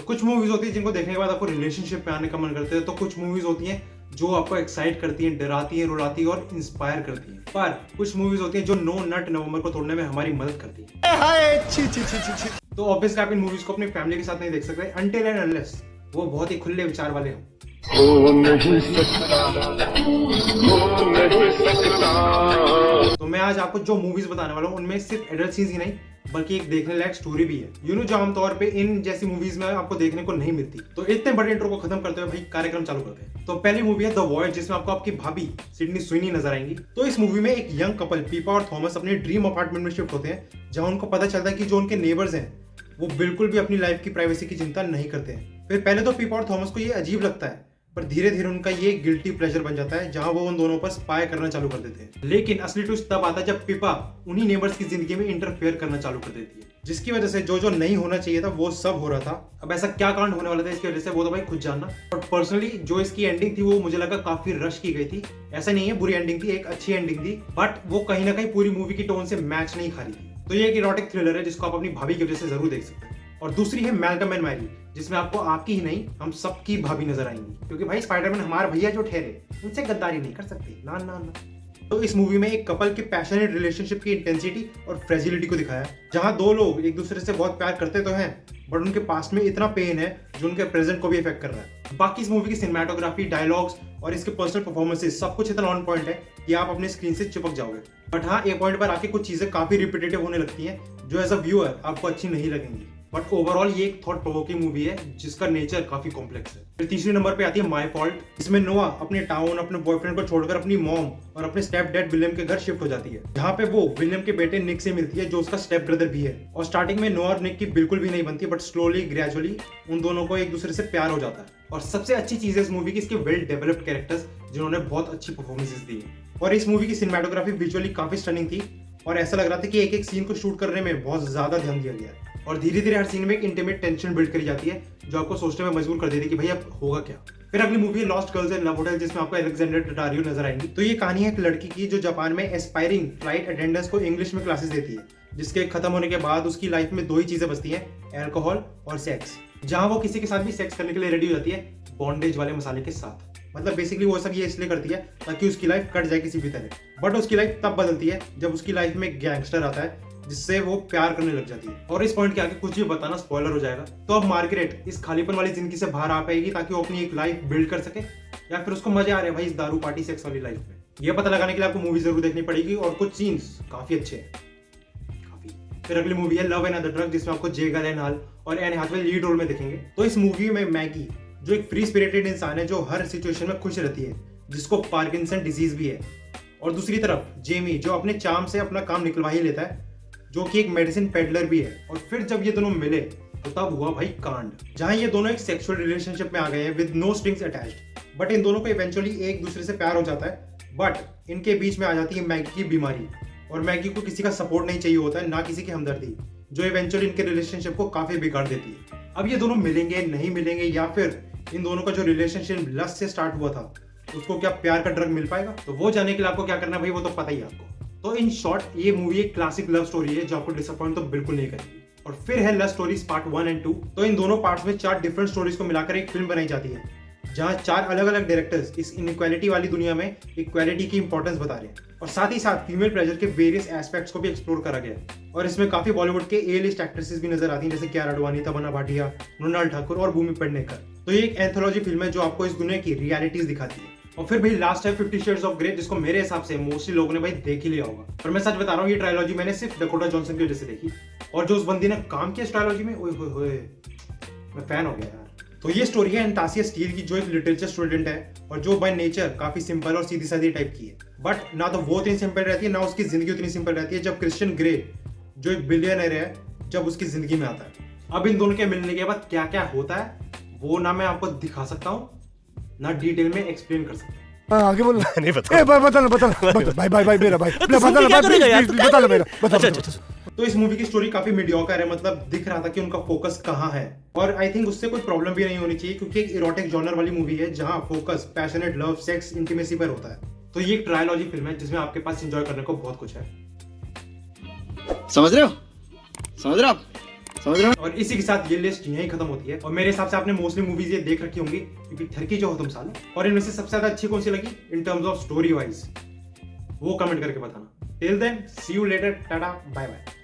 कुछ मूवीज होती है जिनको देखने के बाद आपको रिलेशनशिप में आने का मन करता है, तो कुछ मूवीज होती हैं जो आपको एक्साइट करती हैं, डराती हैं, रुलाती हैं और इंस्पायर करती हैं। पर कुछ मूवीज होती हैं जो नो नट नवंबर को तोड़ने में हमारी मदद करती हैं। तो ऑब्वियसली आप इन मूवीज को अपनी फैमिली के साथ नहीं देख सकते अनटिल एंड अनलेस वो बहुत ही खुले विचार वाले हों। तो मैं आज आपको जो मूवीज बताने वाला हूँ उनमें सिर्फ एडल्ट सीन्स ही नहीं बल्कि एक देखने लायक स्टोरी भी है, जो आमतौर पे इन जैसी मूवीज में आपको देखने को नहीं मिलती। तो इतने बड़े इंट्रो को खत्म करते हुए भाई कार्यक्रम चालू करते हैं। तो पहली मूवी है द वॉयड, जिसमें आपको आपकी भाभी सिडनी स्विनी नजर आएंगी। तो इस मूवी में एक यंग कपल पीपा और थॉमस अपने ड्रीम अपार्टमेंट में शिफ्ट होते हैं, जहां उनको पता चलता है कि जो उनके नेबर्स हैं वो बिल्कुल भी अपनी लाइफ की प्राइवेसी की चिंता नहीं करते हैं। फिर पहले तो पीपा और थॉमस को ये अजीब लगता है, पर धीरे धीरे उनका ये गिल्टी प्लेजर बन जाता है, जहां वो उन दोनों पर स्पाई करना चालू कर देते हैं। लेकिन असली ट्विस्ट तब आता है जब पीपा उन्हीं नेबर्स की जिंदगी में इंटरफेयर करना चालू कर देती है, जिसकी वजह से जो नहीं होना चाहिए था वो सब हो रहा था। अब ऐसा क्या कांड होने वाला था इसकी वजह से वो तो भाई खुद जानना। और पर्सनली जो इसकी एंडिंग थी वो मुझे लगा काफी रश की गई थी। ऐसा नहीं है बुरी एंडिंग थी, एक अच्छी एंडिंग थी, बट वो कहीं ना कहीं पूरी मूवी की टोन से मैच नहीं खा रही थी। तो ये एक इरोटिक थ्रिलर है जिसको आप अपनी भाभी की वजह से जरूर देख सकते हैं। और दूसरी है मैल्कम एंड मैरी, जिसमें आपको आपकी ही नहीं हम सबकी भाभी नजर आएंगी, क्योंकि भाई स्पाइडरमैन हमारे भैया जो ठहरे उनसे गद्दारी नहीं कर सकते ना ना ना। तो इस मूवी में एक कपल के पैशनेट रिलेशनशिप की इंटेंसिटी और फ्रेजिलिटी को दिखाया, जहां दो लोग एक दूसरे से बहुत प्यार करते तो हैं बट उनके पास्ट में इतना पेन है जो उनके प्रेजेंट को भी इफेक्ट कर रहा है। बाकी इस मूवी की सिनेमेटोग्राफी, डायलॉग्स और इसके पर्सनल परफॉर्मेंसेस सब कुछ इतना ऑन पॉइंट है कि आप अपने स्क्रीन से चिपक जाओगे। बट हाँ, एक पॉइंट पर आके कुछ चीजें काफी रिपीटेटिव होने लगती हैं जो एज अ व्यूअर आपको अच्छी नहीं लगेंगी। बट ओवरऑल ये एक थॉट प्रोवोकिंग मूवी है जिसका नेचर काफी कॉम्प्लेक्स है। फिर तीसरे नंबर पे आती है माय फॉल्ट। इसमें नोआ अपने टाउन, अपने बॉयफ्रेंड को छोड़कर अपनी मॉम और अपने स्टेप डैड विलियम के घर शिफ्ट हो जाती है, जहाँ पे वो विलियम के बेटे निक से मिलती है जो उसका स्टेप ब्रदर भी है। और स्टार्टिंग में नोआ और निक की बिल्कुल भी नहीं बनती, बट स्लोली ग्रेजुअली उन दोनों को एक दूसरे से प्यार हो जाता है। और सबसे अच्छी चीज है इस मूवी की इसके वेल डेवलप्ड कैरेक्टर्स, जिन्होंने बहुत अच्छी परफॉर्मेंसेस दी है। और इस मूवी की सिनेमेटोग्राफी विजुअली काफी स्टनिंग थी और ऐसा लग रहा था कि एक एक सीन को शूट करने में बहुत ज्यादा ध्यान दिया गया है। और धीरे धीरे हर सीन में एक इंटीमेट टेंशन बिल्ड करी जाती है जो आपको सोचने में मजबूर कर देती है कि भाई अब होगा क्या। फिर अगली मूवी है lost girls in love hotel, जिसमें आपको अलेक्जेंडर डडारियो नजर आएंगी। तो ये कहानी है एक लड़की की जो जापान में एस्पायरिंग फ्लाइट अटेंडेंट्स को इंग्लिश में क्लासेस देती है, जिसके खत्म होने के बाद उसकी लाइफ में दो ही चीजें बचती हैं, अल्कोहल और सेक्स। जहां वो किसी के साथ भी सेक्स करने के लिए रेडी हो जाती है बॉन्डेज वाले मसाले के साथ। मतलब बेसिकली वो सब ये इसलिए करती है ताकि उसकी लाइफ कट जाए किसी भी तरह। बट उसकी लाइफ तब बदलती है जब उसकी लाइफ में एक गैंगस्टर आता है जिससे वो प्यार करने लग जाती है। और इस पॉइंट के आगे कुछ भी बताना स्पॉइलर हो जाएगा। तो अब मार्गरेट इस खालीपन वाली जिंदगी से बाहर आ पाएगी ताकि वो अपनी एक लाइफ बिल्ड कर सके, या फिर उसको मजे आ रहे हैं भाई इस दारू पार्टी सेक्स वाली लाइफ में। ये पता लगाने के लिए आपको मूवी जरूर देखनी पड़ेगी और कुछ सीन्स काफी अच्छे हैं काफी। फिर अगली मूवी है लव एंड अदर ड्रग, जिसमें आपको जे गैलेनहाल और एन हैथवे लीड रोल में दिखेंगे। तो इस मूवी में मैगी जो एक फ्री स्पिरिटेड इंसान है जो हर सिचुएशन में खुश रहती है, जिसको पार्किंसन डिजीज भी है। और दूसरी तरफ जेमी जो अपने चार्म से अपना काम निकलवा ही लेता है, जो कि एक मेडिसिन पेडलर भी है। और फिर जब ये दोनों मिले तो तब हुआ भाई कांड, जहां ये दोनों एक सेक्सुअल रिलेशनशिप में आ गए हैं with no strings attached. But इन दोनों को इवेंचुअली एक दूसरे से प्यार हो जाता है, बट इनके बीच में आ जाती है मैगी की बीमारी। और मैगी को किसी का सपोर्ट नहीं चाहिए होता है, ना किसी की हमदर्दी, जो इवेंचुअली इनके रिलेशनशिप को काफी बिगाड़ देती है। अब ये दोनों मिलेंगे नहीं मिलेंगे, या फिर इन दोनों का जो रिलेशनशिप लस्ट से स्टार्ट हुआ था उसको क्या प्यार का ड्रग मिल पाएगा, तो वो जाने के लिए आपको क्या करना भाई वो तो पता ही है आपको। तो इन शॉर्ट ये मूवी एक क्लासिक लव स्टोरी है जो आपको डिसअपॉइंट तो बिल्कुल नहीं करेगी। और फिर है लव स्टोरीज पार्ट 1 और 2। तो इन दोनों पार्ट्स में 4 डिफरेंट स्टोरीज को मिलाकर एक फिल्म बनाई जाती है, जहां 4 अलग अलग डायरेक्टर्स इस इनइक्वालिटी वाली दुनिया में इक्वालिटी की इंपॉर्टेंस बता रहे हैं। और साथ ही साथ फीमेल प्रेजर के वेरियस एस्पेक्ट्स को भी एक्सप्लोर करा गया है। और इसमें काफी बॉलीवुड के ए लिस्ट एक्ट्रेसेस भी नजर आती हैं, जैसे कियारा आडवाणी, तमन्ना भाटिया, मृणाल ठाकुर और भूमि पेडनेकर। तो ये एक एंथोलॉजी फिल्म है जो आपको इस दुनिया की रियलिटीज दिखाती है। और फिर भाई लास्ट है 50 शेड्स ऑफ ग्रे, जिसको मेरे हिसाब से मोस्टली लोगों ने भाई देख ही लिया होगा। और मैं सच बता रहा हूँ ये ट्रायलॉजी मैंने सिर्फ डकोटा जॉनसन की वजह से देखी, और जो उस बंदी ने काम किया इस ट्रायलॉजी में, ओए होए होए, मैं फैन हो गया यार। तो ये स्टोरी है एंटासिया स्टील की, जो एक लिटरेचर स्टूडेंट है और जो बाय नेचर काफी सिंपल और सीधी सादी टाइप की है। बट ना तो वो इतनी सिंपल रहती है, ना उसकी जिंदगी उतनी सिंपल रहती है जब क्रिश्चियन ग्रे जो एक बिलियनर है जब उसकी जिंदगी में आता है। अब इन दोनों के मिलने के बाद क्या क्या होता है वो ना मैं आपको दिखा सकता हूँ ना डिटेल में एक्सप्लेन कर सकता हूँ। आगे बोल। नहीं बता। भाई मेरा भाई बता मेरा। अच्छा। तो इस मूवी की स्टोरी काफी मीडियोकर है, मतलब दिख रहा था कि उनका फोकस कहाँ है। और आई थिंक उससे कोई प्रॉब्लम भी नहीं होनी चाहिए, क्योंकि एक इरोटिक जॉनर वाली मूवी है जहां focus passionate love, sex, intimacy पर होता है। तो ये एक ट्रायलॉजी फिल्म है जिसमें आपके पास एंजॉय करने को बहुत कुछ है। समझ रहे हो आप? समझ रहे हो? और इसी के साथ ये लिस्ट यहीं खत्म होती है। और मेरे हिसाब से आपने मोस्टली मूवीज ये देख रखी होंगी क्योंकि थरकी जो हो तुम सालो। और इनमें से सबसे ज्यादा अच्छी कौन सी लगी in terms of story wise, वो कमेंट करके बताना। Till then see you later, tata bye bye.